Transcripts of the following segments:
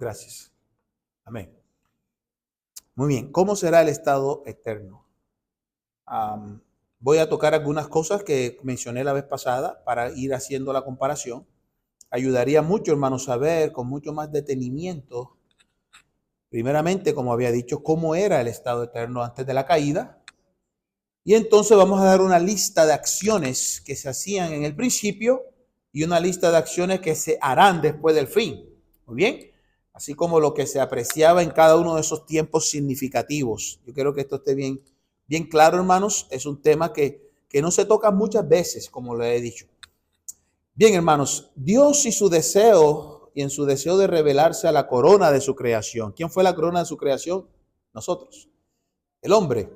Gracias. Amén. Muy bien. ¿Cómo será el estado eterno? Voy a tocar algunas cosas que mencioné la vez pasada para ir haciendo la comparación. Ayudaría mucho, hermanos, saber con mucho más detenimiento, primeramente, como había dicho, cómo era el estado eterno antes de la caída. Y entonces vamos a dar una lista de acciones que se hacían en el principio y una lista de acciones que se harán después del fin. Muy bien. Así como lo que se apreciaba en cada uno de esos tiempos significativos. Yo quiero que esto esté bien, bien claro, hermanos. Es un tema que no se toca muchas veces, como le he dicho. Bien, hermanos, Dios y su deseo, y en su deseo de revelarse a la corona de su creación. ¿Quién fue la corona de su creación? Nosotros, el hombre.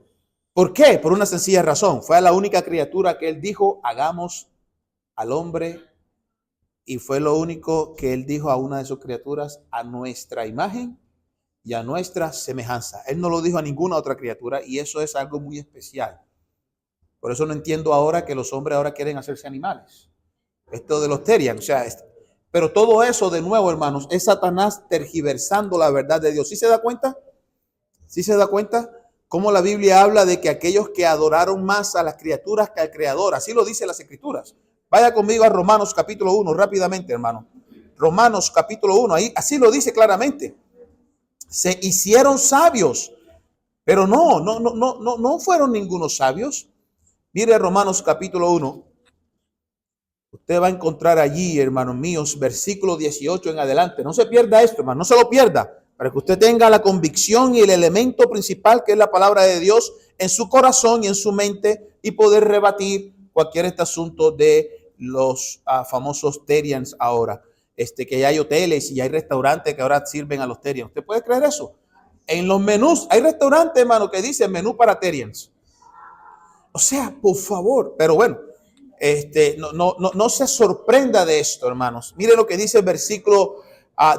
¿Por qué? Por una sencilla razón. Fue la única criatura que él dijo, hagamos al hombre, y fue lo único que él dijo a una de sus criaturas, a nuestra imagen y a nuestra semejanza. Él no lo dijo a ninguna otra criatura, y eso es algo muy especial. Por eso no entiendo ahora que los hombres ahora quieren hacerse animales. Esto de los terian, o sea, pero todo eso de nuevo, hermanos, es Satanás tergiversando la verdad de Dios. ¿Sí se da cuenta? ¿Sí se da cuenta? Cómo la Biblia habla de que aquellos que adoraron más a las criaturas que al Creador, así lo dice las Escrituras. Vaya conmigo a Romanos capítulo 1, rápidamente, hermano. Romanos capítulo 1, ahí así lo dice claramente. Se hicieron sabios, pero no fueron ningunos sabios. Mire Romanos capítulo 1. Usted va a encontrar allí, hermanos míos, versículo 18 en adelante. No se pierda esto, hermano, no se lo pierda, para que usted tenga la convicción y el elemento principal que es la palabra de Dios en su corazón y en su mente, y poder rebatir cualquier asunto de los famosos Terians ahora. Que ya hay hoteles y hay restaurantes que ahora sirven a los Terians. ¿Usted puede creer eso? En los menús, hay restaurantes, hermano, que dicen menú para Terians. O sea, por favor, pero bueno. No se sorprenda de esto, hermanos. Mire lo que dice el versículo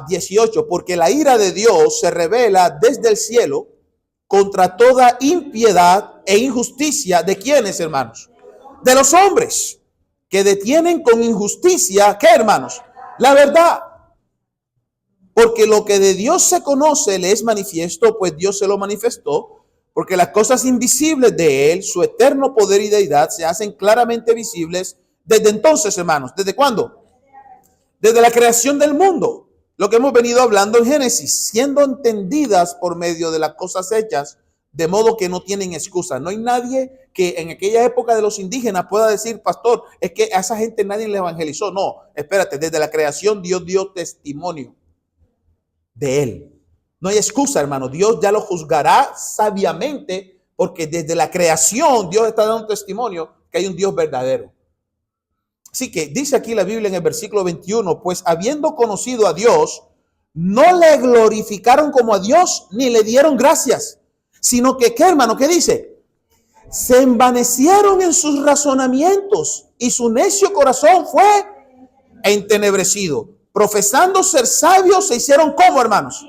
18, porque la ira de Dios se revela desde el cielo contra toda impiedad e injusticia. ¿De quiénes, hermanos? De los hombres que detienen con injusticia, ¿qué, hermanos? La verdad. Porque lo que de Dios se conoce le es manifiesto, pues Dios se lo manifestó. Porque las cosas invisibles de Él, su eterno poder y deidad, se hacen claramente visibles desde entonces, hermanos. ¿Desde cuándo? Desde la creación del mundo. Lo que hemos venido hablando en Génesis, siendo entendidas por medio de las cosas hechas, de modo que no tienen excusa. No hay nadie que en aquella época de los indígenas pueda decir, pastor, es que a esa gente nadie le evangelizó. No, espérate, desde la creación Dios dio testimonio de Él. No hay excusa, hermano. Dios ya lo juzgará sabiamente, porque desde la creación Dios está dando testimonio que hay un Dios verdadero. Así que dice aquí la Biblia en el versículo 21, pues habiendo conocido a Dios, no le glorificaron como a Dios, ni le dieron gracias, sino que, ¿qué, hermano? ¿Qué dice? Se envanecieron en sus razonamientos y su necio corazón fue entenebrecido. Profesando ser sabios, se hicieron como, hermanos,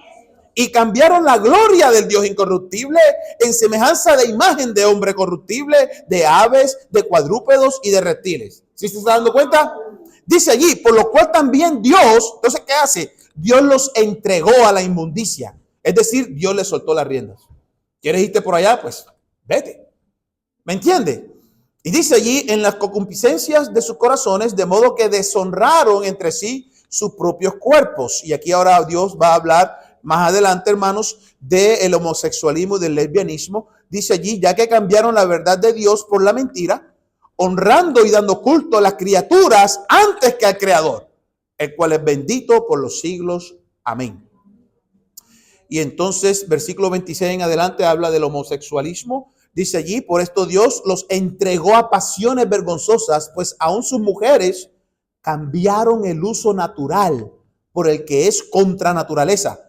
y cambiaron la gloria del Dios incorruptible en semejanza de imagen de hombre corruptible, de aves, de cuadrúpedos y de reptiles. ¿Sí se está dando cuenta? Dice allí, por lo cual también Dios, entonces, ¿qué hace? Dios los entregó a la inmundicia. Es decir, Dios les soltó las riendas. ¿Quieres irte por allá? Pues vete. ¿Me entiende? Y dice allí, en las concupiscencias de sus corazones, de modo que deshonraron entre sí sus propios cuerpos. Y aquí ahora Dios va a hablar más adelante, hermanos, del homosexualismo y del lesbianismo. Dice allí, ya que cambiaron la verdad de Dios por la mentira, honrando y dando culto a las criaturas antes que al Creador, el cual es bendito por los siglos. Amén. Y entonces, versículo 26 en adelante habla del homosexualismo. Dice allí, por esto Dios los entregó a pasiones vergonzosas, pues aún sus mujeres cambiaron el uso natural por el que es contra naturaleza.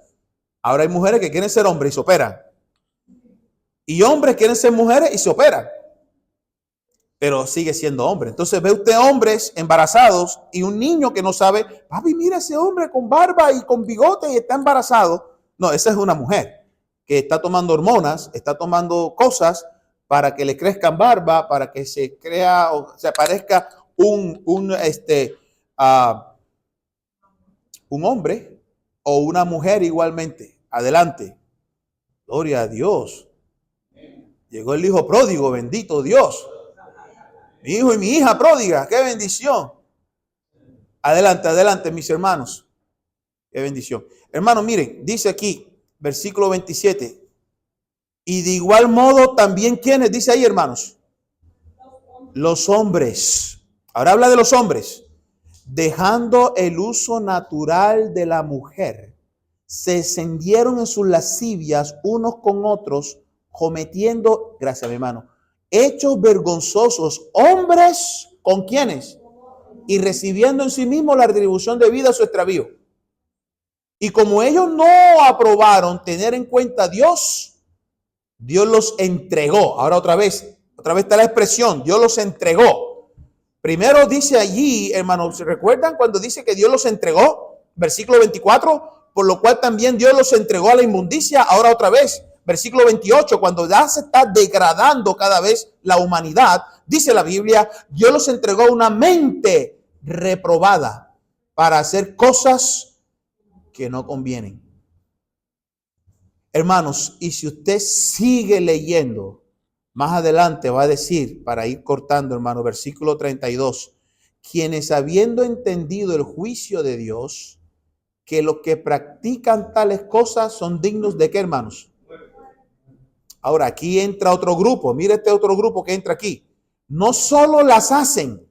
Ahora hay mujeres que quieren ser hombres y se operan. Y hombres quieren ser mujeres y se operan. Pero sigue siendo hombre. Entonces ve usted hombres embarazados y un niño que no sabe, papi, mira ese hombre con barba y con bigote y está embarazado. No, esa es una mujer que está tomando hormonas, está tomando cosas para que le crezcan barba, para que se crea o se aparezca un hombre o una mujer igualmente. Adelante. Gloria a Dios. Llegó el hijo pródigo, bendito Dios. Mi hijo y mi hija pródiga, qué bendición. Adelante, adelante, mis hermanos. Qué bendición. Hermanos, miren, dice aquí, versículo 27. Y de igual modo también, ¿quiénes? Dice ahí, hermanos. Los hombres. Ahora habla de los hombres. Dejando el uso natural de la mujer, se encendieron en sus lascivias unos con otros, cometiendo, gracias mi hermano, hechos vergonzosos, hombres con quienes, y recibiendo en sí mismos la retribución debida a su extravío. Y como ellos no aprobaron tener en cuenta a Dios, Dios los entregó. Ahora otra vez está la expresión, Dios los entregó. Primero dice allí, hermanos, ¿se recuerdan cuando dice que Dios los entregó? Versículo 24, por lo cual también Dios los entregó a la inmundicia. Ahora otra vez, versículo 28, cuando ya se está degradando cada vez la humanidad, dice la Biblia, Dios los entregó a una mente reprobada para hacer cosas que no convienen. Hermanos, y si usted sigue leyendo, más adelante va a decir, para ir cortando, hermano, versículo 32, quienes habiendo entendido el juicio de Dios, que los que practican tales cosas son dignos de qué, hermanos. Ahora, aquí entra otro grupo, mire este otro grupo que entra aquí. No solo las hacen,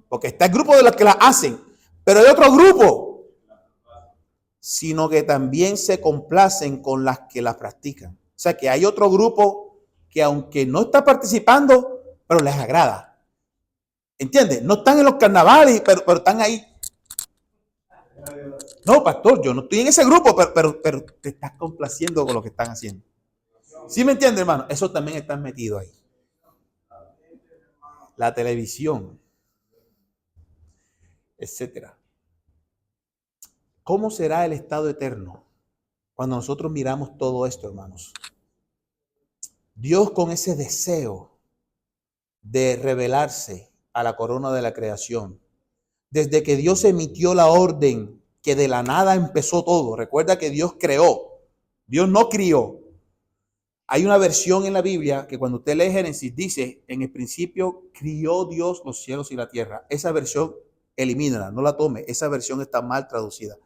porque está el grupo de los que las hacen, pero hay otro grupo, sino que también se complacen con las que las practican. O sea que hay otro grupo que aunque no está participando, pero les agrada. ¿Entiendes? No están en los carnavales, pero están ahí. No, pastor, yo no estoy en ese grupo, pero te estás complaciendo con lo que están haciendo. ¿Sí me entiende, hermano? Eso también está metido ahí. La televisión, etcétera. ¿Cómo será el estado eterno cuando nosotros miramos todo esto, hermanos? Dios, con ese deseo de revelarse a la corona de la creación, desde que Dios emitió la orden, que de la nada empezó todo. Recuerda que Dios creó, Dios no crió. Hay una versión en la Biblia que cuando usted lee Génesis dice, en el principio crió Dios los cielos y la tierra. Esa versión elimínala, no la tome, esa versión está mal traducida.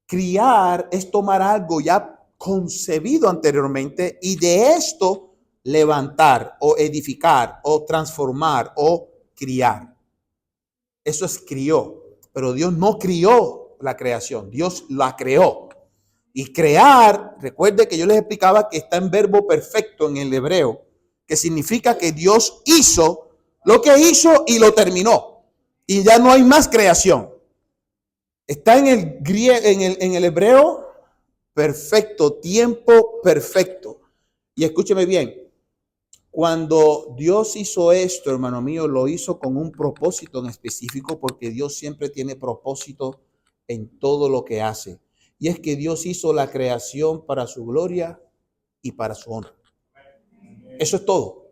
Criar es tomar algo ya concebido anteriormente y de esto levantar o edificar o transformar o criar. Eso es crió, pero Dios no crió la creación, Dios la creó. Y crear, recuerde que yo les explicaba que está en verbo perfecto en el hebreo, que significa que Dios hizo lo que hizo y lo terminó. Y ya no hay más creación. Está en el griego, en el hebreo perfecto, tiempo perfecto. Y escúcheme bien. Cuando Dios hizo esto, hermano mío, lo hizo con un propósito en específico, porque Dios siempre tiene propósito en todo lo que hace. Y es que Dios hizo la creación para su gloria y para su honra. Eso es todo.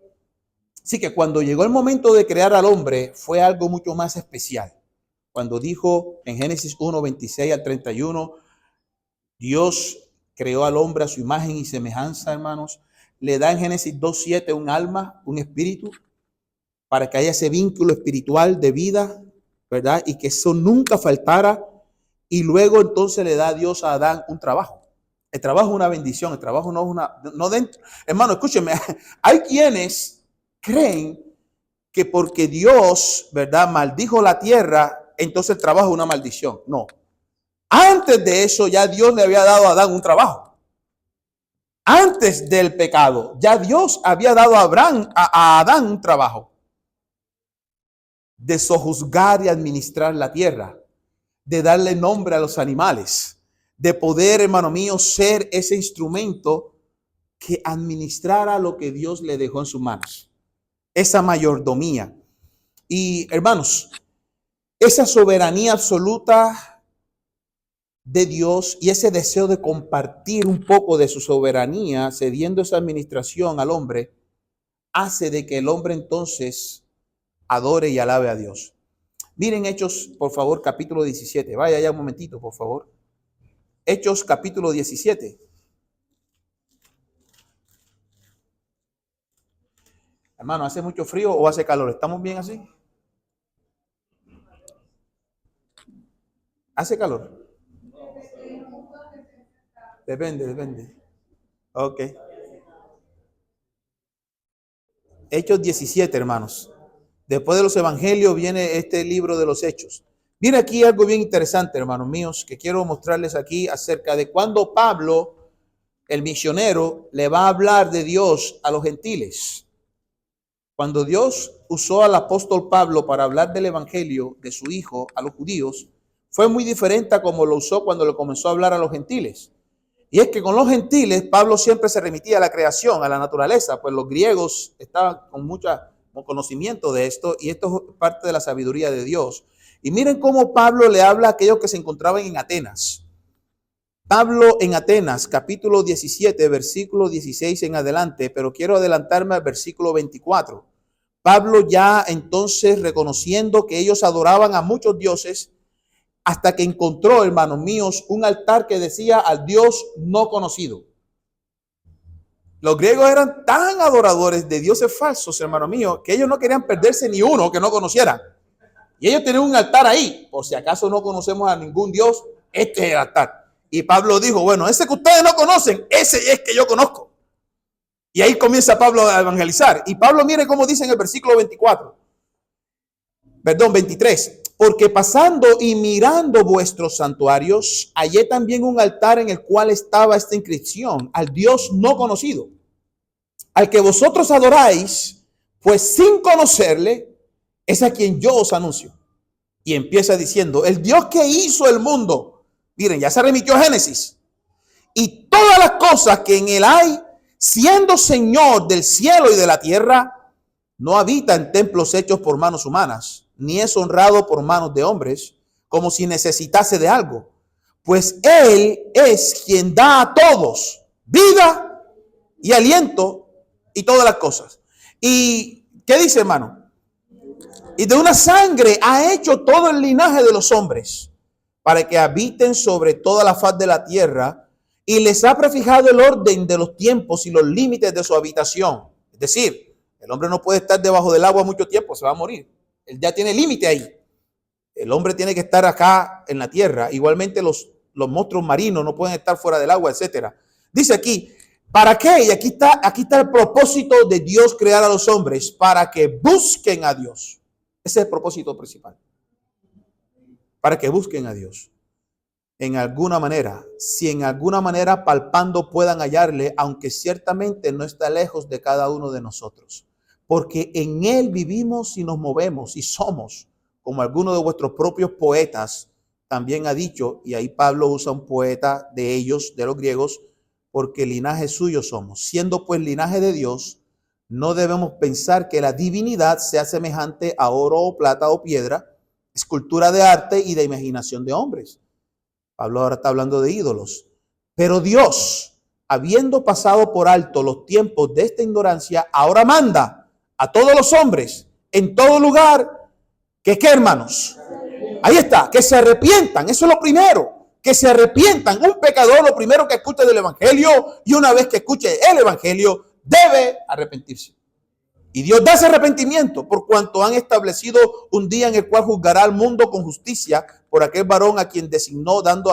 Así que cuando llegó el momento de crear al hombre, fue algo mucho más especial. Cuando dijo en Génesis 1, 26 al 31, Dios creó al hombre a su imagen y semejanza, hermanos. Le da en Génesis 2:7 un alma, un espíritu, para que haya ese vínculo espiritual de vida, ¿verdad? Y que eso nunca faltara. Y luego entonces le da a Dios a Adán un trabajo. El trabajo es una bendición, el trabajo no es una, no dentro. Hermano, escúcheme, hay quienes creen que porque Dios, ¿verdad?, maldijo la tierra, entonces el trabajo es una maldición. No. Antes de eso ya Dios le había dado a Adán un trabajo. Antes del pecado, ya Dios había dado a Adán un trabajo de sojuzgar y administrar la tierra, de darle nombre a los animales, de poder, hermano mío, ser ese instrumento que administrara lo que Dios le dejó en sus manos, esa mayordomía. Y hermanos, esa soberanía absoluta de Dios y ese deseo de compartir un poco de su soberanía, cediendo esa administración al hombre, hace de que el hombre entonces adore y alabe a Dios. Miren Hechos, por favor, capítulo 17. Vaya ya un momentito, por favor. Hechos capítulo 17. Hermano, ¿hace mucho frío o hace calor? ¿Estamos bien así? ¿Hace calor? Depende. Ok. Hechos 17, hermanos. Después de los evangelios viene este libro de los Hechos. Viene aquí algo bien interesante, hermanos míos, que quiero mostrarles aquí acerca de cuando Pablo, el misionero, le va a hablar de Dios a los gentiles. Cuando Dios usó al apóstol Pablo para hablar del evangelio de su hijo a los judíos, fue muy diferente a como lo usó cuando le comenzó a hablar a los gentiles. Y es que con los gentiles Pablo siempre se remitía a la creación, a la naturaleza, pues los griegos estaban con mucho conocimiento de esto y esto es parte de la sabiduría de Dios. Y miren cómo Pablo le habla a aquellos que se encontraban en Atenas. Pablo en Atenas, capítulo 17, versículo 16 en adelante, pero quiero adelantarme al versículo 24. Pablo ya entonces reconociendo que ellos adoraban a muchos dioses, hasta que encontró, hermanos míos, un altar que decía al Dios no conocido. Los griegos eran tan adoradores de dioses falsos, hermanos míos, que ellos no querían perderse ni uno que no conocieran. Y ellos tenían un altar ahí, por si acaso no conocemos a ningún Dios, este es el altar. Y Pablo dijo, bueno, ese que ustedes no conocen, ese es que yo conozco. Y ahí comienza Pablo a evangelizar. Y Pablo, mire cómo dice en el versículo 23. Porque pasando y mirando vuestros santuarios, hallé también un altar en el cual estaba esta inscripción: al Dios no conocido, al que vosotros adoráis, pues sin conocerle, es a quien yo os anuncio. Y empieza diciendo, el Dios que hizo el mundo, miren, ya se remitió a Génesis, y todas las cosas que en él hay, siendo Señor del cielo y de la tierra, no habita en templos hechos por manos humanas, ni es honrado por manos de hombres, como si necesitase de algo, pues él es quien da a todos vida y aliento y todas las cosas. ¿Y qué dice, hermano? Y de una sangre ha hecho todo el linaje de los hombres, para que habiten sobre toda la faz de la tierra, y les ha prefijado el orden de los tiempos y los límites de su habitación. Es decir, el hombre no puede estar debajo del agua mucho tiempo, se va a morir. Él ya tiene límite ahí. El hombre tiene que estar acá en la tierra. Igualmente los monstruos marinos no pueden estar fuera del agua, etcétera. Dice aquí, ¿para qué? Y aquí está el propósito de Dios crear a los hombres, para que busquen a Dios. Ese es el propósito principal. Para que busquen a Dios. En alguna manera, si en alguna manera palpando puedan hallarle, aunque ciertamente no está lejos de cada uno de nosotros. Porque en él vivimos y nos movemos y somos, como alguno de vuestros propios poetas también ha dicho, y ahí Pablo usa un poeta de ellos, de los griegos, porque linaje suyo somos. Siendo pues linaje de Dios, no debemos pensar que la divinidad sea semejante a oro o plata o piedra, escultura de arte y de imaginación de hombres. Pablo ahora está hablando de ídolos. Pero Dios, habiendo pasado por alto los tiempos de esta ignorancia, ahora manda a todos los hombres en todo lugar que, ¿qué, hermanos? Ahí está, que se arrepientan. Eso es lo primero, que se arrepientan. Un pecador, lo primero que escuche del evangelio, y una vez que escuche el evangelio, debe arrepentirse. Y Dios da ese arrepentimiento por cuanto han establecido un día en el cual juzgará al mundo con justicia por aquel varón a quien designó, dando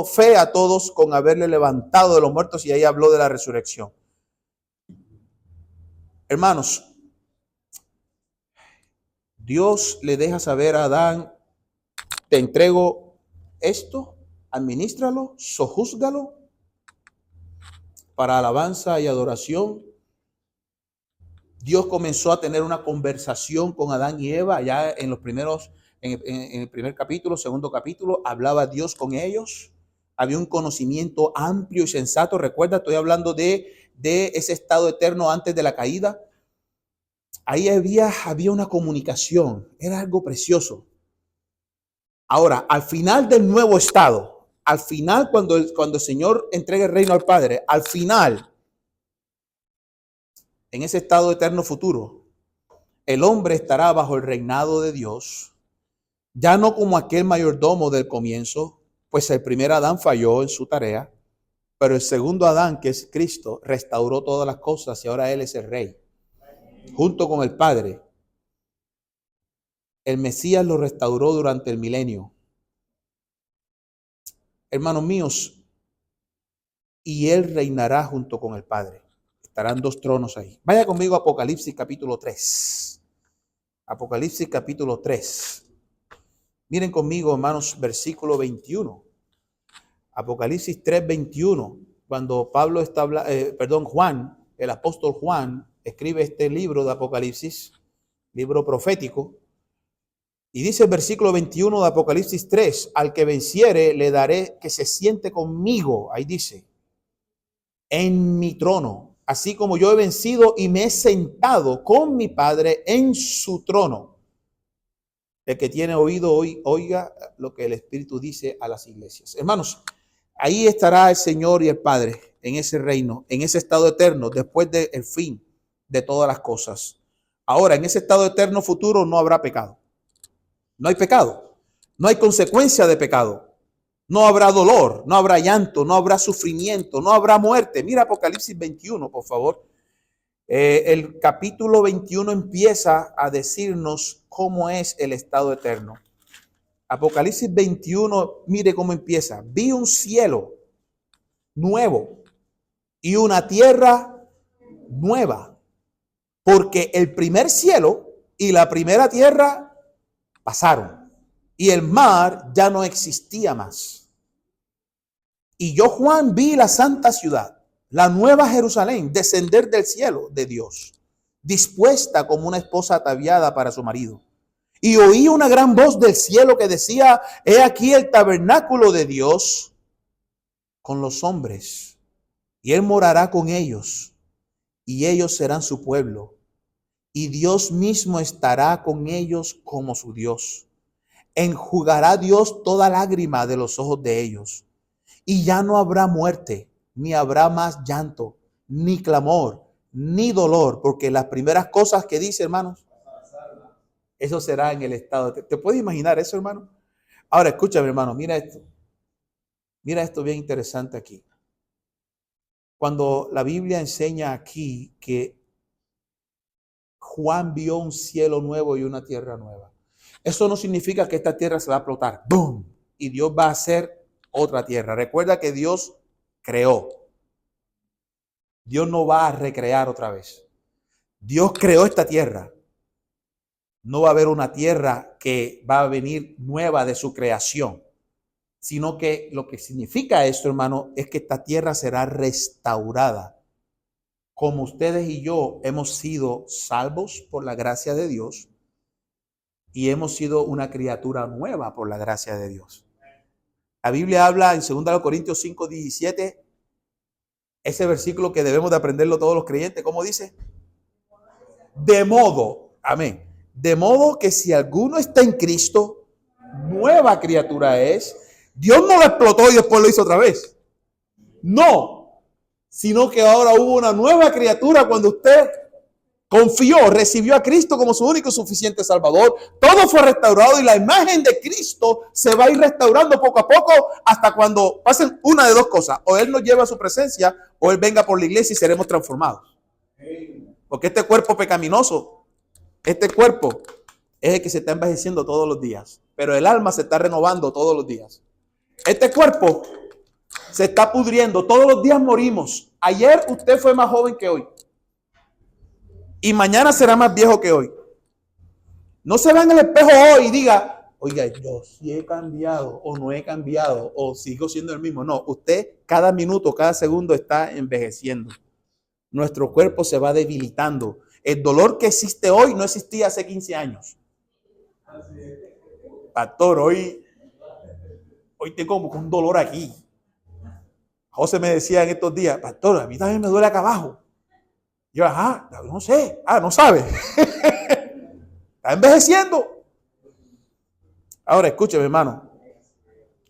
fe a todos con haberle levantado de los muertos. Y ahí habló de la resurrección. Hermanos, Dios le deja saber a Adán, te entrego esto, administralo, sojúzgalo para alabanza y adoración. Dios comenzó a tener una conversación con Adán y Eva allá en los primeros, en el primer capítulo, segundo capítulo, hablaba Dios con ellos. Había un conocimiento amplio y sensato. Recuerda, estoy hablando de ese estado eterno antes de la caída. Ahí había una comunicación, era algo precioso. Ahora, al final del nuevo estado, al final cuando el Señor entrega el reino al Padre, al final, en ese estado eterno futuro, el hombre estará bajo el reinado de Dios, ya no como aquel mayordomo del comienzo, Pues el primer Adán falló en su tarea, pero el segundo Adán, que es Cristo, restauró todas las cosas y ahora Él es el Rey. Junto con el Padre, el Mesías lo restauró durante el milenio. Hermanos míos, y Él reinará junto con el Padre. Estarán dos tronos ahí. Vaya conmigo a Apocalipsis capítulo 3. Apocalipsis capítulo 3. Miren conmigo, hermanos, versículo 21. Apocalipsis 3, 21. Cuando Juan, el apóstol Juan, escribe este libro de Apocalipsis, libro profético, y dice el versículo 21 de Apocalipsis 3, al que venciere le daré que se siente conmigo, ahí dice, en mi trono, así como yo he vencido y me he sentado con mi Padre en su trono. El que tiene oído, oiga lo que el Espíritu dice a las iglesias. Hermanos, ahí estará el Señor y el Padre en ese reino, en ese estado eterno, después del fin de todas las cosas. Ahora, en ese estado eterno futuro no habrá pecado. No hay pecado. No hay consecuencia de pecado. No habrá dolor, no habrá llanto, no habrá sufrimiento, no habrá muerte. Mira Apocalipsis 21, por favor. El capítulo 21 empieza a decirnos cómo es el estado eterno. Apocalipsis 21, mire cómo empieza. Vi un cielo nuevo y una tierra nueva, porque el primer cielo y la primera tierra pasaron y el mar ya no existía más. Y yo, Juan, vi la santa ciudad, la nueva Jerusalén, descender del cielo de Dios, dispuesta como una esposa ataviada para su marido. Y oí una gran voz del cielo que decía, he aquí el tabernáculo de Dios con los hombres, y Él morará con ellos, y ellos serán su pueblo, y Dios mismo estará con ellos como su Dios. Enjugará Dios toda lágrima de los ojos de ellos, y ya no habrá muerte, ni habrá más llanto, ni clamor, ni dolor, porque las primeras cosas que dice, hermanos, eso será en el estado. ¿Te puedes imaginar eso, hermano? Ahora, escúchame, hermano, mira esto. Mira esto bien interesante aquí. Cuando la Biblia enseña aquí que Juan vio un cielo nuevo y una tierra nueva, eso no significa que esta tierra se va a explotar. ¡Bum! Y Dios va a hacer otra tierra. Recuerda que Dios creó. Dios no va a recrear otra vez. Dios creó esta tierra. No va a haber una tierra que va a venir nueva de su creación, sino que lo que significa esto, hermano, es que esta tierra será restaurada. Como ustedes y yo hemos sido salvos por la gracia de Dios y hemos sido una criatura nueva por la gracia de Dios. La Biblia habla en 2 Corintios 5:17, ese versículo que debemos de aprenderlo todos los creyentes. ¿Cómo dice? De modo, amén. De modo que si alguno está en Cristo, nueva criatura es. Dios no lo explotó y después lo hizo otra vez. No, sino que ahora hubo una nueva criatura cuando usted confió, recibió a Cristo como su único y suficiente Salvador. Todo fue restaurado y la imagen de Cristo se va a ir restaurando poco a poco hasta cuando pasen una de dos cosas. O Él nos lleva a su presencia o Él venga por la iglesia y seremos transformados. Porque este cuerpo pecaminoso, este cuerpo es el que se está envejeciendo todos los días, pero el alma se está renovando todos los días. Este cuerpo se está pudriendo, todos los días morimos. Ayer usted fue más joven que hoy y mañana será más viejo que hoy. No se vea en el espejo hoy y diga, oiga, yo sí he cambiado o no he cambiado o sigo siendo el mismo. No, usted cada minuto, cada segundo está envejeciendo. Nuestro cuerpo se va debilitando. El dolor que existe hoy no existía hace 15 años. Pastor, hoy tengo como un dolor aquí. José me decía en estos días, pastor, a mí también me duele acá abajo. Yo, ajá, no sé. No sabe. Está envejeciendo. Ahora, escúcheme, hermano.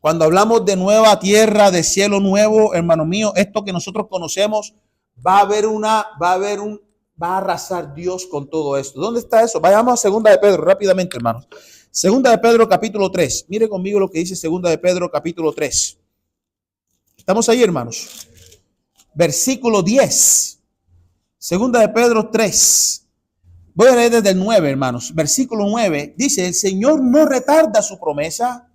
Cuando hablamos de nueva tierra, de cielo nuevo, hermano mío, esto que nosotros conocemos, va a arrasar Dios con todo esto. ¿Dónde está eso? Vayamos a 2 de Pedro rápidamente, hermanos. Segunda de Pedro capítulo 3. Mire conmigo lo que dice Segunda de Pedro capítulo 3. ¿Estamos ahí, hermanos? Versículo 10. Segunda de Pedro 3. Voy a leer desde el 9, hermanos. Versículo 9 dice: el Señor no retarda su promesa.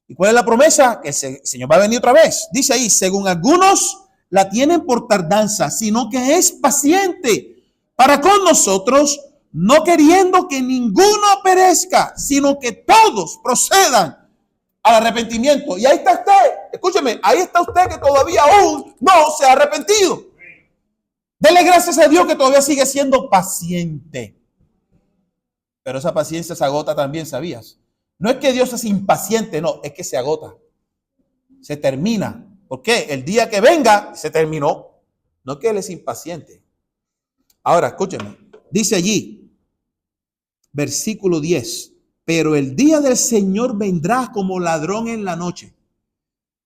¿Y cuál es la promesa? Que el Señor va a venir otra vez. Dice ahí: según algunos la tienen por tardanza, sino que es paciente para con nosotros, no queriendo que ninguno perezca, sino que todos procedan al arrepentimiento. Y ahí está usted, escúcheme, ahí está usted que todavía aún no se ha arrepentido. Dele gracias a Dios que todavía sigue siendo paciente. Pero esa paciencia se agota también, ¿sabías? No es que Dios es impaciente, no, es que se agota. Se termina. ¿Por qué? El día que venga, se terminó. No que Él es impaciente. Ahora, escúchenme. Dice allí, versículo 10. Pero el día del Señor vendrá como ladrón en la noche,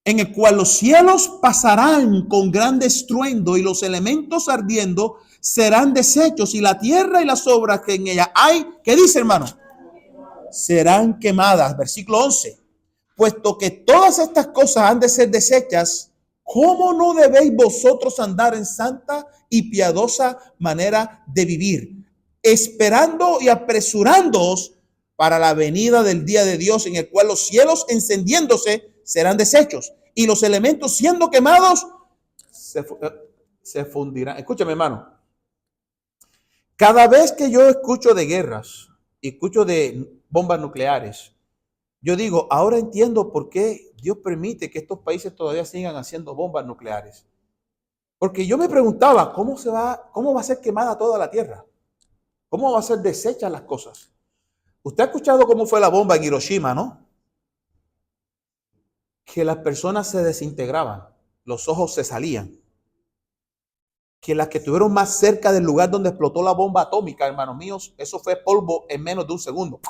en el cual los cielos pasarán con gran estruendo y los elementos ardiendo serán deshechos y la tierra y las obras que en ella hay, ¿qué dice, hermano? Serán quemadas. Versículo 11. Puesto que todas estas cosas han de ser deshechas, ¿cómo no debéis vosotros andar en santa y piadosa manera de vivir, esperando y apresurándoos para la venida del día de Dios, en el cual los cielos encendiéndose serán deshechos y los elementos siendo quemados se fundirán? Escúchame, hermano. Cada vez que yo escucho de guerras y escucho de bombas nucleares, yo digo, ahora entiendo por qué Dios permite que estos países todavía sigan haciendo bombas nucleares. Porque yo me preguntaba, ¿cómo va a ser quemada toda la tierra? ¿Cómo va a ser deshechas las cosas? Usted ha escuchado cómo fue la bomba en Hiroshima, ¿no? Que las personas se desintegraban, los ojos se salían. Que las que estuvieron más cerca del lugar donde explotó la bomba atómica, hermanos míos, eso fue polvo en menos de un segundo.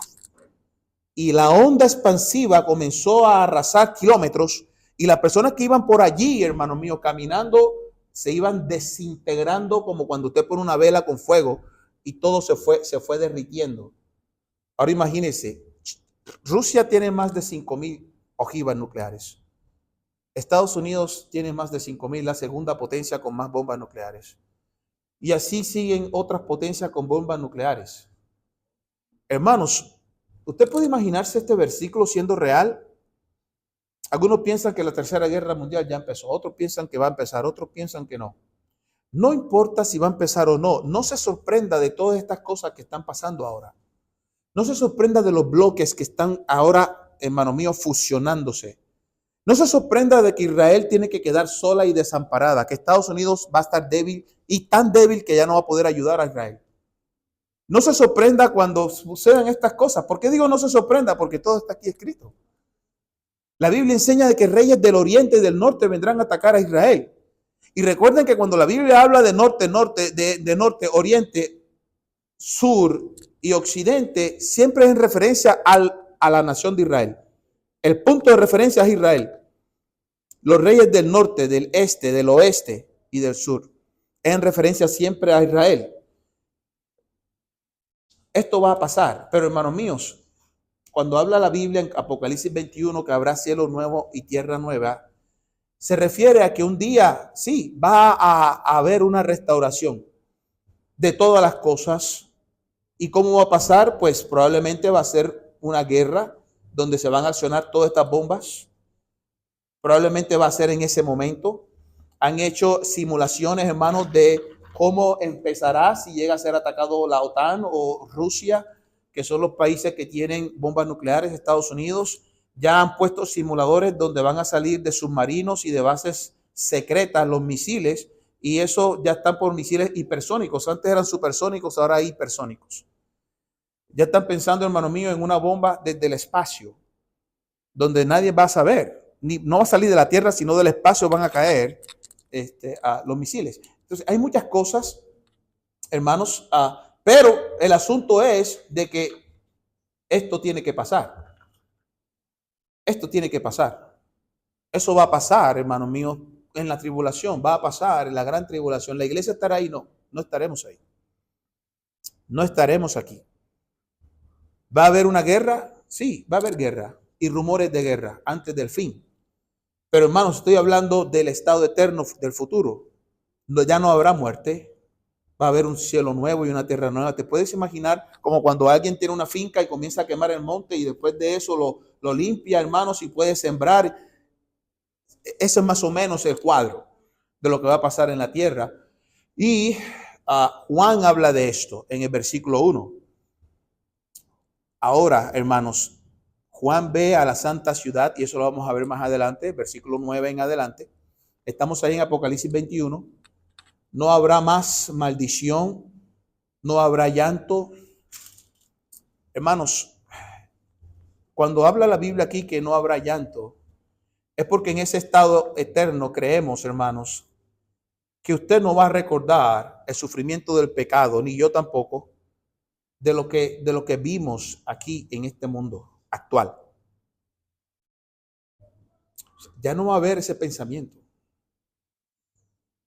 Y la onda expansiva comenzó a arrasar kilómetros y las personas que iban por allí, hermanos míos, caminando, se iban desintegrando como cuando usted pone una vela con fuego y todo se fue derritiendo. Ahora imagínense, Rusia tiene más de 5,000 ojivas nucleares. Estados Unidos tiene más de 5,000, la segunda potencia con más bombas nucleares. Y así siguen otras potencias con bombas nucleares. Hermanos, ¿usted puede imaginarse este versículo siendo real? Algunos piensan que la Tercera Guerra Mundial ya empezó, otros piensan que va a empezar, otros piensan que no. No importa si va a empezar o no, no se sorprenda de todas estas cosas que están pasando ahora. No se sorprenda de los bloques que están ahora, hermano mío, fusionándose. No se sorprenda de que Israel tiene que quedar sola y desamparada, que Estados Unidos va a estar débil y tan débil que ya no va a poder ayudar a Israel. No se sorprenda cuando sucedan estas cosas. ¿Por qué digo no se sorprenda? Porque todo está aquí escrito. La Biblia enseña de que reyes del oriente y del norte vendrán a atacar a Israel. Y recuerden que cuando la Biblia habla de norte, oriente, sur y occidente, siempre es en referencia a la nación de Israel. El punto de referencia es Israel. Los reyes del norte, del este, del oeste y del sur, en referencia siempre a Israel. Esto va a pasar, pero hermanos míos, cuando habla la Biblia en Apocalipsis 21 que habrá cielo nuevo y tierra nueva, se refiere a que un día, sí, va a haber una restauración de todas las cosas. ¿Y cómo va a pasar? Pues probablemente va a ser una guerra donde se van a accionar todas estas bombas. Probablemente va a ser en ese momento. Han hecho simulaciones, hermanos, de cómo empezará si llega a ser atacado la OTAN o Rusia, que son los países que tienen bombas nucleares. Estados Unidos ya han puesto simuladores donde van a salir de submarinos y de bases secretas los misiles, y eso ya están por misiles hipersónicos. Antes eran supersónicos, ahora hay hipersónicos. Ya están pensando, hermano mío, en una bomba desde el espacio, donde nadie va a saber. No va a salir de la tierra, sino del espacio van a caer a los misiles. Entonces, hay muchas cosas, hermanos, pero el asunto es de que esto tiene que pasar. Esto tiene que pasar. Eso va a pasar, hermanos míos, en la tribulación. Va a pasar en la gran tribulación. ¿La iglesia estará ahí? No, no estaremos ahí. No estaremos aquí. ¿Va a haber una guerra? Sí, va a haber guerra y rumores de guerra antes del fin. Pero hermanos, estoy hablando del estado eterno del futuro. Ya no habrá muerte. Va a haber un cielo nuevo y una tierra nueva. ¿Te puedes imaginar como cuando alguien tiene una finca y comienza a quemar el monte y después de eso lo limpia, hermanos, y puede sembrar? Ese es más o menos el cuadro de lo que va a pasar en la tierra. Y Juan habla de esto en el versículo 1. Ahora, hermanos, Juan ve a la santa ciudad, y eso lo vamos a ver más adelante, versículo 9 en adelante. Estamos ahí en Apocalipsis 21. No habrá más maldición, no habrá llanto. Hermanos, cuando habla la Biblia aquí que no habrá llanto, es porque en ese estado eterno creemos, hermanos, que usted no va a recordar el sufrimiento del pecado, ni yo tampoco, de lo que vimos aquí en este mundo actual. Ya no va a haber ese pensamiento.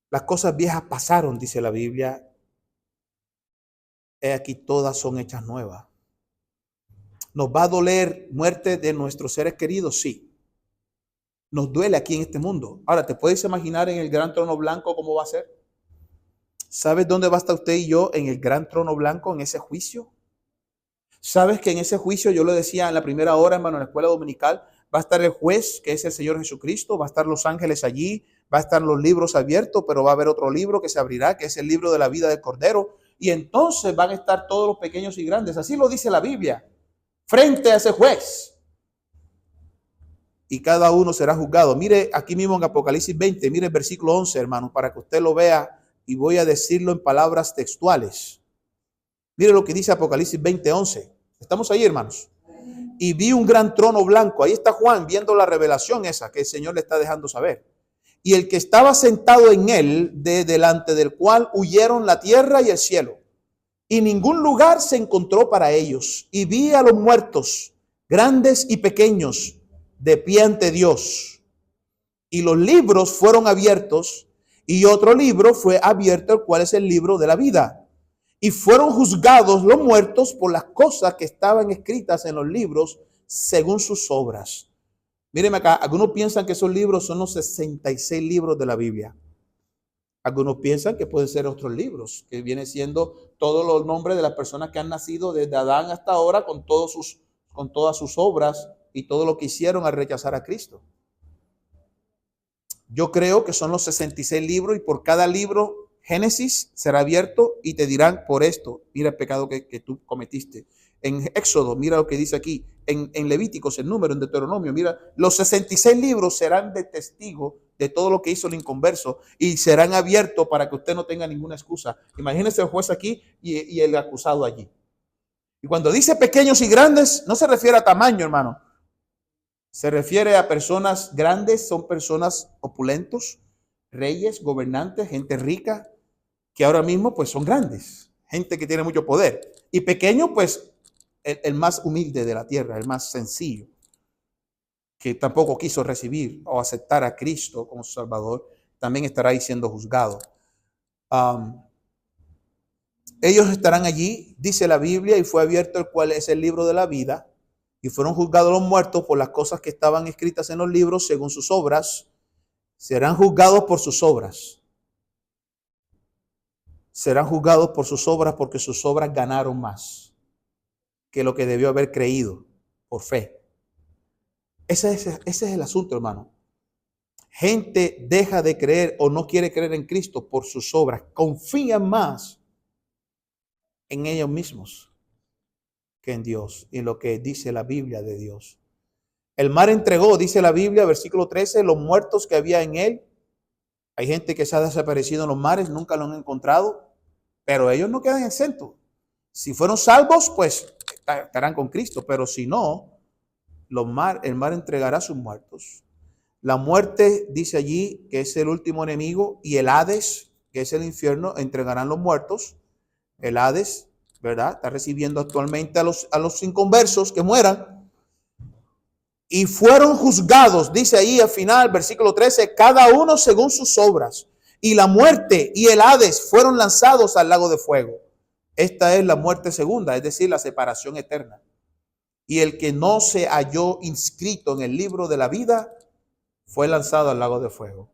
Las cosas viejas pasaron, dice la Biblia. He aquí todas son hechas nuevas. ¿Nos va a doler muerte de nuestros seres queridos? Sí. Nos duele aquí en este mundo. Ahora, ¿te puedes imaginar en el gran trono blanco cómo va a ser? ¿Sabes dónde va a estar usted y yo en el gran trono blanco, en ese juicio? ¿Sabes que en ese juicio, yo lo decía en la primera hora, hermano, en la escuela dominical, va a estar el juez, que es el Señor Jesucristo, va a estar los ángeles allí, va a estar los libros abiertos, pero va a haber otro libro que se abrirá, que es el libro de la vida del Cordero, y entonces van a estar todos los pequeños y grandes, así lo dice la Biblia, frente a ese juez. Y cada uno será juzgado. Mire aquí mismo en Apocalipsis 20, mire el versículo 11, hermano, para que usted lo vea, y voy a decirlo en palabras textuales. Mire lo que dice Apocalipsis 20, 11. Estamos ahí, hermanos. Y vi un gran trono blanco. Ahí está Juan viendo la revelación esa que el Señor le está dejando saber. Y el que estaba sentado en él, delante del cual huyeron la tierra y el cielo. Y ningún lugar se encontró para ellos. Y vi a los muertos, grandes y pequeños, de pie ante Dios. Y los libros fueron abiertos, y otro libro fue abierto, el cual es el libro de la vida. Y fueron juzgados los muertos por las cosas que estaban escritas en los libros según sus obras. Mírenme acá, algunos piensan que esos libros son los 66 libros de la Biblia. Algunos piensan que pueden ser otros libros, que viene siendo todos los nombres de las personas que han nacido desde Adán hasta ahora con todas sus obras y todo lo que hicieron al rechazar a Cristo. Yo creo que son los 66 libros y por cada libro Génesis será abierto y te dirán por esto, mira el pecado que tú cometiste. En Éxodo, mira lo que dice aquí. En Levíticos, el número, en Deuteronomio, mira, los 66 libros serán de testigo de todo lo que hizo el inconverso y serán abiertos para que usted no tenga ninguna excusa. Imagínese el juez aquí y el acusado allí. Y cuando dice pequeños y grandes, no se refiere a tamaño, hermano. Se refiere a personas grandes, son personas opulentos, reyes, gobernantes, gente rica, que ahora mismo pues son grandes, gente que tiene mucho poder. Y pequeño pues el más humilde de la tierra, el más sencillo, que tampoco quiso recibir o aceptar a Cristo como su Salvador, también estará ahí siendo juzgado. Ellos estarán allí, dice la Biblia, y fue abierto el cual es el libro de la vida. Y fueron juzgados los muertos por las cosas que estaban escritas en los libros según sus obras. Serán juzgados por sus obras. Serán juzgados por sus obras porque sus obras ganaron más que lo que debió haber creído por fe. Ese es el asunto, hermano. Gente deja de creer o no quiere creer en Cristo por sus obras. Confían más en ellos mismos que en Dios y en lo que dice la Biblia de Dios. El mar entregó, dice la Biblia, versículo 13, los muertos que había en él. Hay gente que se ha desaparecido en los mares, nunca lo han encontrado, pero ellos no quedan exentos. Si fueron salvos, pues estarán con Cristo, pero si no, el mar entregará a sus muertos. La muerte, dice allí, que es el último enemigo, y el Hades, que es el infierno, entregarán los muertos. El Hades, ¿verdad? Está recibiendo actualmente a los inconversos que mueran. Y fueron juzgados, dice ahí al final, versículo 13, cada uno según sus obras. Y la muerte y el Hades fueron lanzados al lago de fuego. Esta es la muerte segunda, es decir, la separación eterna. y el que no se halló inscrito en el libro de la vida fue lanzado al lago de fuego.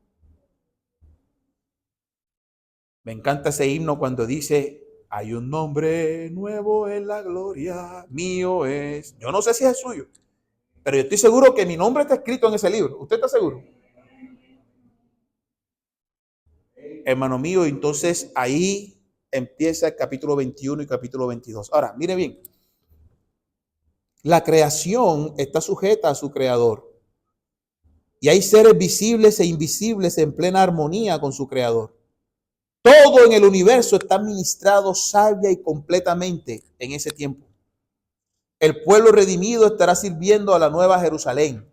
Me encanta ese himno cuando dice: hay un nombre nuevo en la gloria, mío es. Yo no sé si es suyo, pero yo estoy seguro que mi nombre está escrito en ese libro. ¿Usted está seguro? Hermano mío, entonces ahí empieza el capítulo 21 y capítulo 22. Ahora, mire bien. La creación está sujeta a su creador. Y hay seres visibles e invisibles en plena armonía con su creador. Todo en el universo está administrado sabia y completamente en ese tiempo. El pueblo redimido estará sirviendo a la nueva Jerusalén.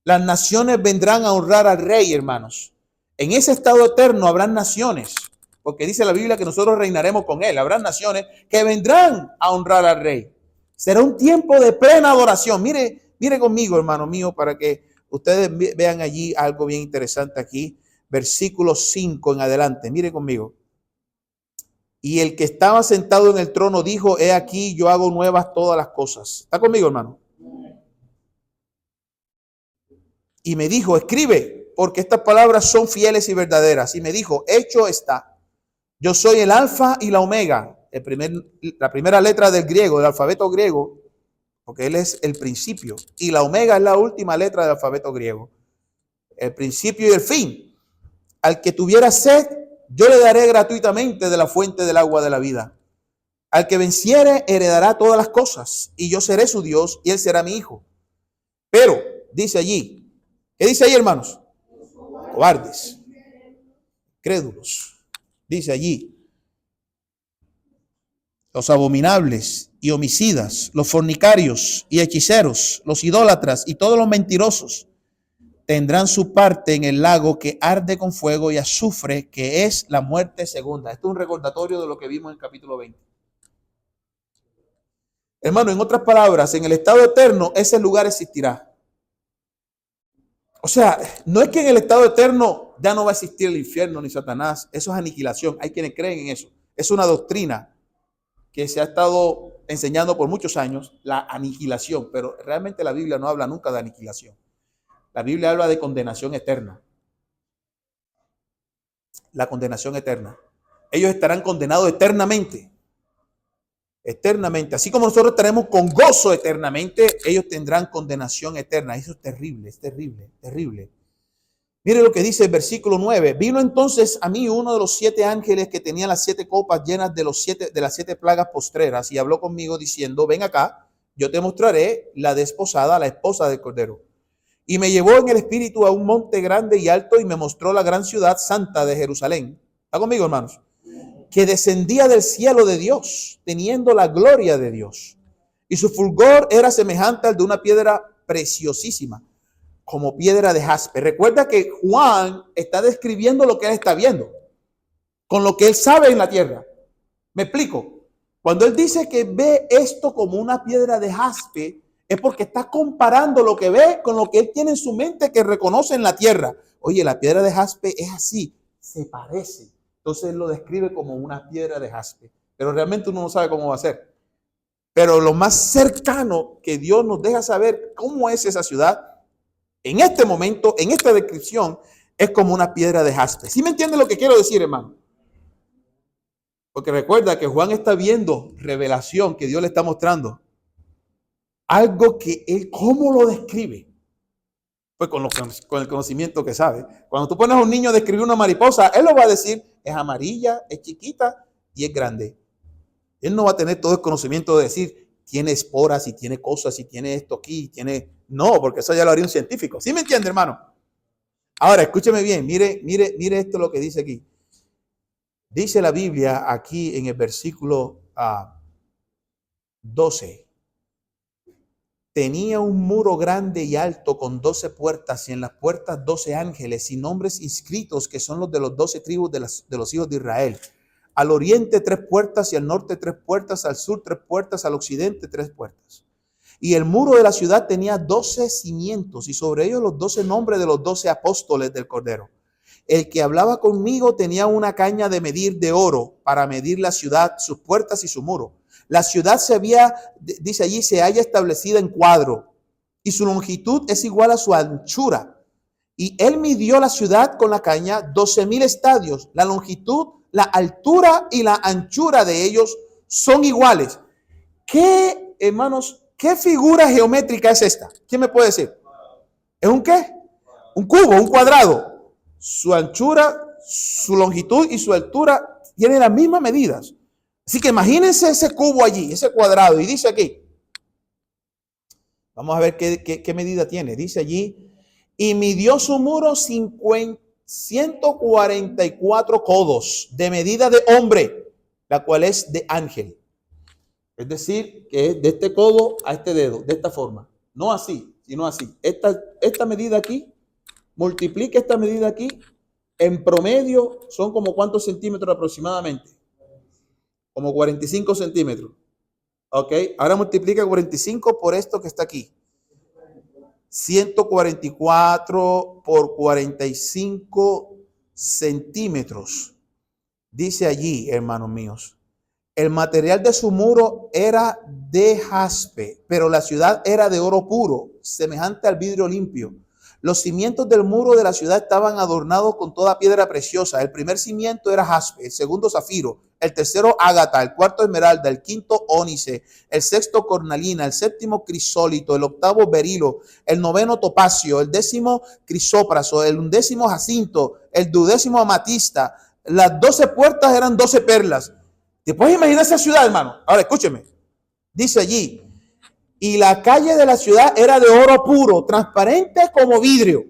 Las naciones vendrán a honrar al rey, hermanos. En ese estado eterno habrán naciones, porque dice la Biblia que nosotros reinaremos con él. Habrán naciones que vendrán a honrar al rey. Será un tiempo de plena adoración. Mire conmigo, hermano mío, para que ustedes vean allí algo bien interesante aquí. Versículo 5 en adelante. Mire conmigo. Y el que estaba sentado en el trono dijo: he aquí, yo hago nuevas todas las cosas. ¿Está conmigo, hermano? Y me dijo: escribe, porque estas palabras son fieles y verdaderas. Y me dijo: hecho está. Yo soy el alfa y la omega. La primera letra del griego, del alfabeto griego, porque él es el principio. Y la omega es la última letra del alfabeto griego. El principio y el fin. Al que tuviera sed, yo le daré gratuitamente de la fuente del agua de la vida. Al que venciere, heredará todas las cosas. Y yo seré su Dios y él será mi hijo. Pero, dice allí, ¿qué dice ahí, hermanos? Cobardes, crédulos. Dice allí: los abominables y homicidas, los fornicarios y hechiceros, los idólatras y todos los mentirosos tendrán su parte en el lago que arde con fuego y azufre, que es la muerte segunda. Esto es un recordatorio de lo que vimos en el capítulo 20. Hermano, en otras palabras, en el estado eterno ese lugar existirá. O sea, no es que en el estado eterno ya no va a existir el infierno ni Satanás. Eso es aniquilación. Hay quienes creen en eso. Es una doctrina que se ha estado enseñando por muchos años, la aniquilación, pero realmente la Biblia no habla nunca de aniquilación. La Biblia habla de condenación eterna. La condenación eterna. Ellos estarán condenados eternamente. Eternamente. Así como nosotros estaremos con gozo eternamente, ellos tendrán condenación eterna. Eso es terrible, terrible. Mire lo que dice el versículo 9. Vino entonces a mí uno de los 7 ángeles que tenía las 7 copas llenas de las 7 plagas postreras y habló conmigo diciendo: ven acá, yo te mostraré la desposada, la esposa del Cordero. Y me llevó en el espíritu a un monte grande y alto y me mostró la gran ciudad santa de Jerusalén. ¿Está conmigo, hermanos? Que descendía del cielo de Dios, teniendo la gloria de Dios. Y su fulgor era semejante al de una piedra preciosísima, como piedra de jaspe. Recuerda que Juan está describiendo lo que él está viendo, con lo que él sabe en la tierra. ¿Me explico? Cuando él dice que ve esto como una piedra de jaspe, es porque está comparando lo que ve con lo que él tiene en su mente que reconoce en la tierra. Oye, la piedra de jaspe es así, se parece. Entonces él lo describe como una piedra de jaspe, pero realmente uno no sabe cómo va a ser. Pero lo más cercano que Dios nos deja saber cómo es esa ciudad, en este momento, en esta descripción, es como una piedra de jaspe. ¿Sí me entiende lo que quiero decir, hermano? Porque recuerda que Juan está viendo revelación que Dios le está mostrando. Algo que él, ¿cómo lo describe? Pues con el conocimiento que sabe. Cuando tú pones a un niño a describir una mariposa, él lo va a decir: es amarilla, es chiquita y es grande. Él no va a tener todo el conocimiento de decir: tiene esporas y tiene cosas y tiene esto aquí, tiene... No, porque eso ya lo haría un científico. ¿Sí me entiende, hermano? Ahora, escúcheme bien, mire esto lo que dice aquí. Dice la Biblia aquí en el versículo 12. Tenía un muro grande y alto con 12 puertas y en las puertas 12 ángeles y nombres inscritos que son los de los 12 tribus de los hijos de Israel. Al oriente 3 puertas y al norte 3 puertas, al sur 3 puertas, al occidente 3 puertas. Y el muro de la ciudad tenía 12 cimientos y sobre ellos los 12 nombres de los 12 apóstoles del Cordero. El que hablaba conmigo tenía una caña de medir de oro para medir la ciudad, sus puertas y su muro. La ciudad dice allí, se halla establecida en cuadro y su longitud es igual a su anchura. Y él midió la ciudad con la caña 12,000 estadios. La longitud, la altura y la anchura de ellos son iguales. ¿Qué, hermanos, qué figura geométrica es esta? ¿Quién me puede decir? ¿Es un qué? Un cubo, un cuadrado. Su anchura, su longitud y su altura tienen las mismas medidas. Así que imagínense ese cubo allí, ese cuadrado. Y dice aquí, vamos a ver qué medida tiene. Dice allí, y midió su muro 144 codos de medida de hombre, la cual es de ángel. Es decir, que es de este codo a este dedo, de esta forma. No así, sino así. Esta medida aquí, multiplica esta medida aquí, en promedio son como ¿cuántos centímetros aproximadamente? Como 45 centímetros. Ok, ahora multiplica 45 por esto que está aquí. 144 por 45 centímetros. Dice allí, hermanos míos, el material de su muro era de jaspe, pero la ciudad era de oro puro, semejante al vidrio limpio. Los cimientos del muro de la ciudad estaban adornados con toda piedra preciosa. El primer cimiento era jaspe, el segundo zafiro, el tercero ágata, el cuarto esmeralda, el quinto ónice, el sexto cornalina, el séptimo crisólito, el octavo berilo, el noveno topacio, el décimo crisópraso, el undécimo jacinto, el duodécimo amatista. Las 12 puertas eran 12 perlas. ¿Te puedes imaginar esa ciudad, hermano? Ahora escúcheme. Dice allí, y la calle de la ciudad era de oro puro, transparente como vidrio.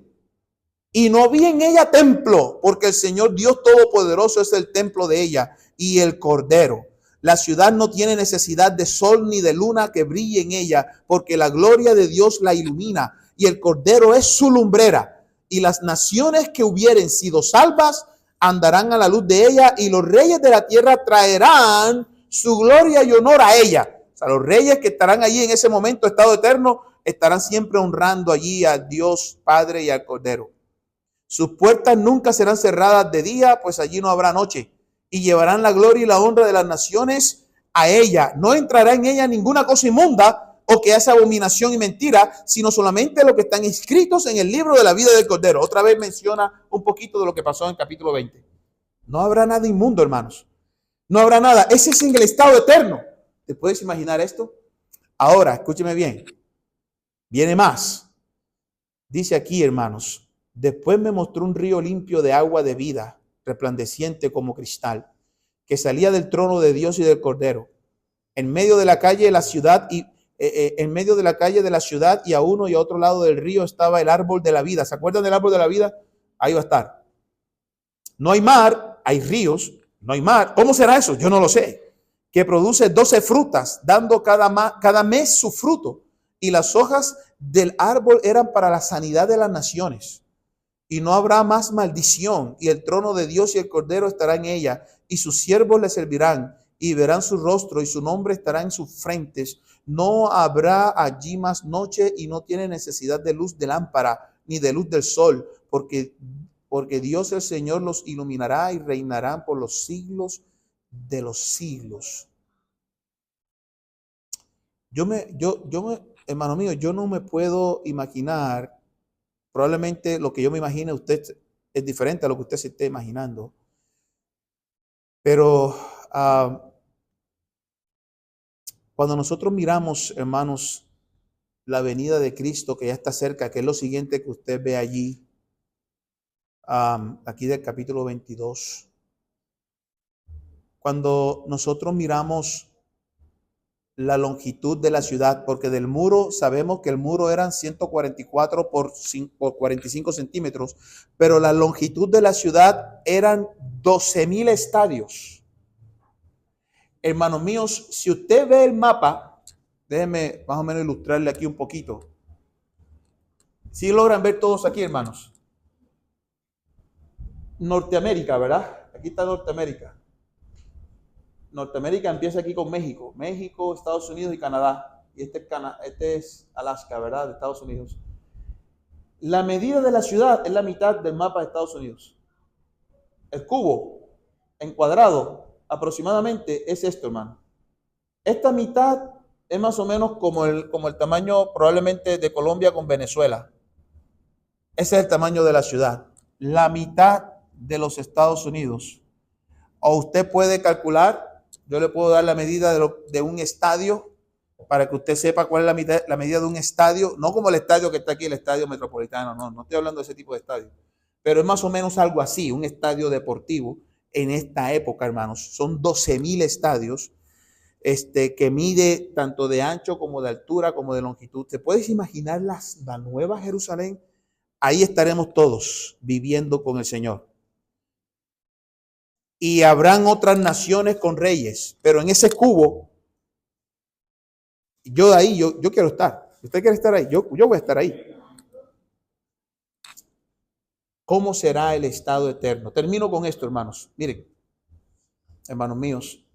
Y no vi en ella templo, porque el Señor Dios Todopoderoso es el templo de ella y el Cordero. La ciudad no tiene necesidad de sol ni de luna que brille en ella, porque la gloria de Dios la ilumina y el Cordero es su lumbrera. Y las naciones que hubieren sido salvas andarán a la luz de ella, y los reyes de la tierra traerán su gloria y honor a ella. O sea, los reyes que estarán allí en ese momento, estado eterno, estarán siempre honrando allí a Dios Padre y al Cordero. Sus puertas nunca serán cerradas de día, pues allí no habrá noche. Y llevarán la gloria y la honra de las naciones a ella. No entrará en ella ninguna cosa inmunda o que hace abominación y mentira, sino solamente lo que están inscritos en el libro de la vida del Cordero. Otra vez menciona un poquito de lo que pasó en el capítulo 20. No habrá nada inmundo, hermanos. No habrá nada. Ese es en el estado eterno. ¿Te puedes imaginar esto? Ahora, escúcheme bien. Viene más. Dice aquí, hermanos, después me mostró un río limpio de agua de vida, resplandeciente como cristal, que salía del trono de Dios y del Cordero. En medio de la calle de la ciudad y a uno y a otro lado del río estaba el árbol de la vida. ¿Se acuerdan del árbol de la vida? Ahí va a estar. No hay mar, hay ríos, no hay mar. ¿Cómo será eso? Yo no lo sé. Que produce 12 frutas, dando cada mes su fruto. Y las hojas del árbol eran para la sanidad de las naciones. Y no habrá más maldición, y el trono de Dios y el Cordero estará en ella, y sus siervos le servirán, y verán su rostro, y su nombre estará en sus frentes. No habrá allí más noche, y no tiene necesidad de luz de lámpara, ni de luz del sol, porque Dios el Señor los iluminará y reinarán por los siglos de los siglos. Hermano mío, yo no me puedo imaginar. Probablemente lo que yo me imagine usted es diferente a lo que usted se esté imaginando. Pero cuando nosotros miramos, hermanos, la venida de Cristo que ya está cerca, que es lo siguiente que usted ve allí, aquí del capítulo 22. Cuando nosotros miramos la longitud de la ciudad, porque del muro sabemos que el muro eran 144 por 45 centímetros, pero la longitud de la ciudad eran 12,000 estadios. Hermanos míos, si usted ve el mapa, déjenme más o menos ilustrarle aquí un poquito. ¿Sí logran ver todos aquí, hermanos? Norteamérica, ¿verdad? Aquí está Norteamérica. Norteamérica empieza aquí con México, Estados Unidos y Canadá. Y este es Alaska, ¿verdad? De Estados Unidos. La medida de la ciudad es la mitad del mapa de Estados Unidos. El cubo en cuadrado aproximadamente es esto, hermano. Esta mitad es más o menos como el tamaño probablemente de Colombia con Venezuela. Ese es el tamaño de la ciudad. La mitad de los Estados Unidos. O usted puede calcular, yo le puedo dar la medida de un estadio para que usted sepa cuál es la medida de un estadio, no como el estadio que está aquí, el estadio metropolitano, no estoy hablando de ese tipo de estadio, pero es más o menos algo así, un estadio deportivo en esta época, hermanos. Son 12,000 estadios que mide tanto de ancho como de altura como de longitud. ¿Te puedes imaginar la nueva Jerusalén? Ahí estaremos todos viviendo con el Señor. Y habrán otras naciones con reyes, pero en ese cubo, yo de ahí, yo quiero estar. ¿Usted quiere estar ahí? Yo voy a estar ahí. ¿Cómo será el estado eterno? Termino con esto, hermanos. Miren, hermanos míos,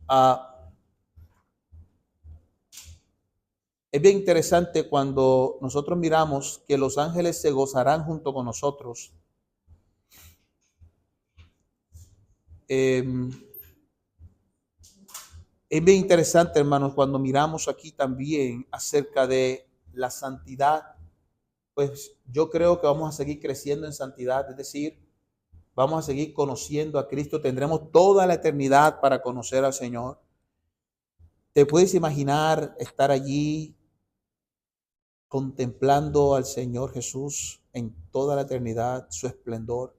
es bien interesante cuando nosotros miramos que los ángeles se gozarán junto con nosotros. Es bien interesante, hermanos, cuando miramos aquí también acerca de la santidad. Pues yo creo que vamos a seguir creciendo en santidad, es decir, vamos a seguir conociendo a Cristo, tendremos toda la eternidad para conocer al Señor. ¿Te puedes imaginar estar allí contemplando al Señor Jesús en toda la eternidad, su esplendor?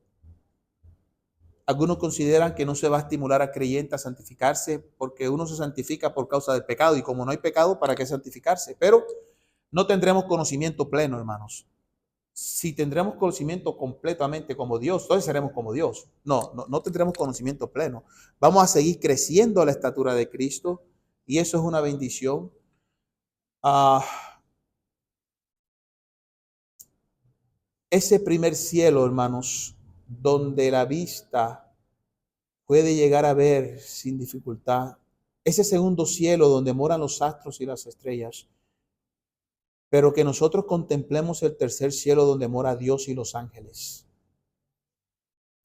Algunos consideran que no se va a estimular a creyentes a santificarse porque uno se santifica por causa del pecado y como no hay pecado, ¿para qué santificarse? Pero no tendremos conocimiento pleno, hermanos. Si tendremos conocimiento completamente como Dios, entonces seremos como Dios. No tendremos conocimiento pleno. Vamos a seguir creciendo a la estatura de Cristo y eso es una bendición. Ese primer cielo, hermanos, donde la vista puede llegar a ver sin dificultad. Ese segundo cielo donde moran los astros y las estrellas. Pero que nosotros contemplemos el tercer cielo donde mora Dios y los ángeles.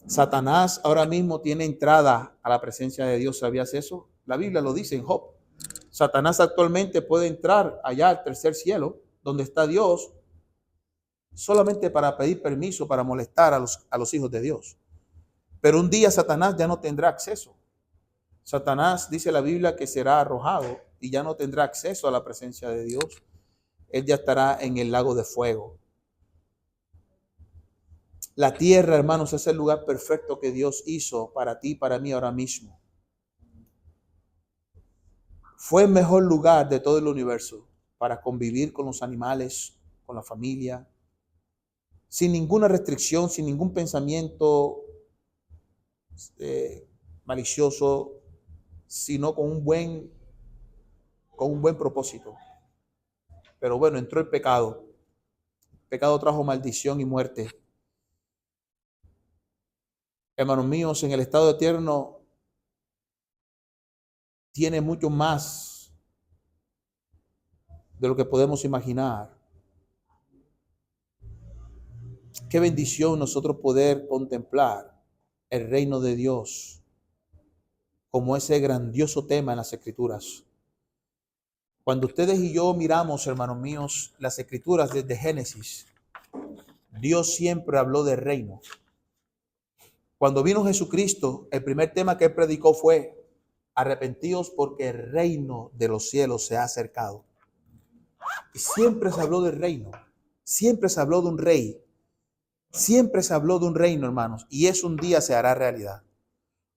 Satanás ahora mismo tiene entrada a la presencia de Dios. ¿Sabías eso? La Biblia lo dice en Job. Satanás actualmente puede entrar allá al tercer cielo, donde está Dios, solamente para pedir permiso, para molestar a los hijos de Dios. Pero un día Satanás ya no tendrá acceso. Satanás, dice la Biblia, que será arrojado y ya no tendrá acceso a la presencia de Dios. Él ya estará en el lago de fuego. La tierra, hermanos, es el lugar perfecto que Dios hizo para ti y para mí ahora mismo. Fue el mejor lugar de todo el universo para convivir con los animales, con la familia, sin ninguna restricción, sin ningún pensamiento malicioso, sino con un buen propósito. Pero bueno, entró el pecado. El pecado trajo maldición y muerte. Hermanos míos, en el estado eterno tiene mucho más de lo que podemos imaginar. Qué bendición nosotros poder contemplar el reino de Dios como ese grandioso tema en las Escrituras. Cuando ustedes y yo miramos, hermanos míos, las Escrituras desde Génesis, Dios siempre habló del reino. Cuando vino Jesucristo, el primer tema que él predicó fue: arrepentíos porque el reino de los cielos se ha acercado. Y siempre se habló del reino, siempre se habló de un rey, siempre se habló de un reino, hermanos, y eso un día se hará realidad.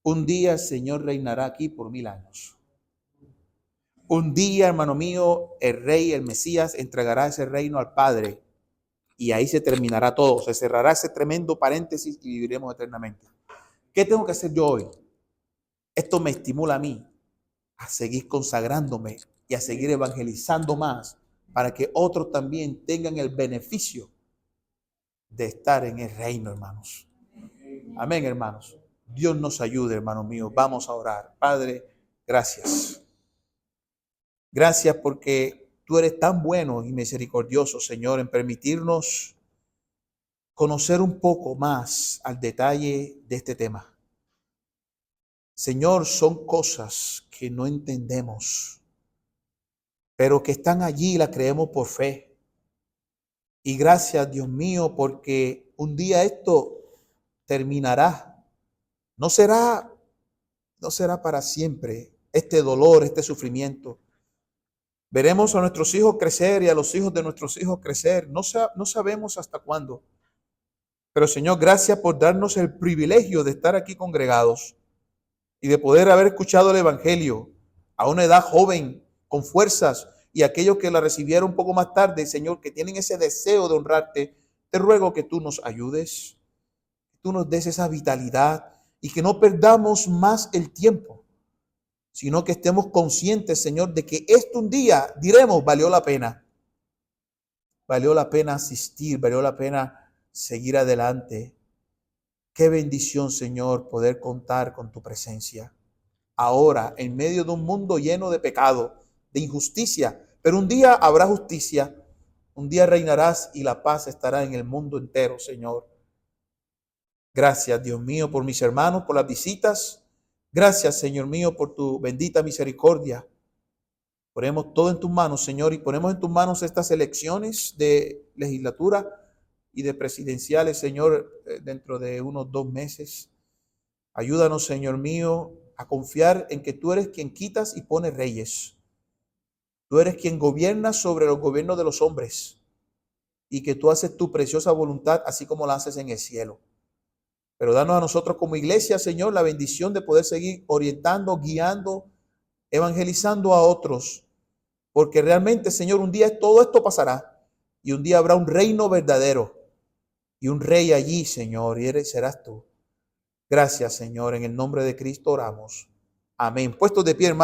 Un día el Señor reinará aquí por 1000 años. Un día, hermano mío, el rey, el Mesías, entregará ese reino al Padre y ahí se terminará todo. Se cerrará ese tremendo paréntesis y viviremos eternamente. ¿Qué tengo que hacer yo hoy? Esto me estimula a mí a seguir consagrándome y a seguir evangelizando más para que otros también tengan el beneficio de estar en el reino, hermanos. Amén, hermanos. Dios nos ayude, hermanos míos. Vamos a orar. Padre, gracias. Gracias porque tú eres tan bueno y misericordioso, Señor, en permitirnos conocer un poco más al detalle de este tema. Señor, son cosas que no entendemos, pero que están allí y las creemos por fe. Y gracias, Dios mío, porque un día esto terminará. No será, no será para siempre este dolor, este sufrimiento. Veremos a nuestros hijos crecer y a los hijos de nuestros hijos crecer. No sabemos hasta cuándo. Pero Señor, gracias por darnos el privilegio de estar aquí congregados y de poder haber escuchado el Evangelio a una edad joven, con fuerzas, y aquellos que la recibieron un poco más tarde, Señor, que tienen ese deseo de honrarte, te ruego que tú nos ayudes, que tú nos des esa vitalidad y que no perdamos más el tiempo, sino que estemos conscientes, Señor, de que esto un día diremos, valió la pena asistir, valió la pena seguir adelante. Qué bendición, Señor, poder contar con tu presencia. Ahora, en medio de un mundo lleno de pecado, de injusticia, pero un día habrá justicia, un día reinarás y la paz estará en el mundo entero, Señor. Gracias, Dios mío, por mis hermanos, por las visitas. Gracias, Señor mío, por tu bendita misericordia. Ponemos todo en tus manos, Señor, y ponemos en tus manos estas elecciones de legislatura y de presidenciales, Señor, dentro de unos 2 meses. Ayúdanos, Señor mío, a confiar en que tú eres quien quitas y pones reyes. Tú eres quien gobierna sobre los gobiernos de los hombres y que tú haces tu preciosa voluntad así como la haces en el cielo. Pero danos a nosotros como iglesia, Señor, la bendición de poder seguir orientando, guiando, evangelizando a otros. Porque realmente, Señor, un día todo esto pasará y un día habrá un reino verdadero y un rey allí, Señor, y serás tú. Gracias, Señor. En el nombre de Cristo oramos. Amén. Puestos de pie, hermano.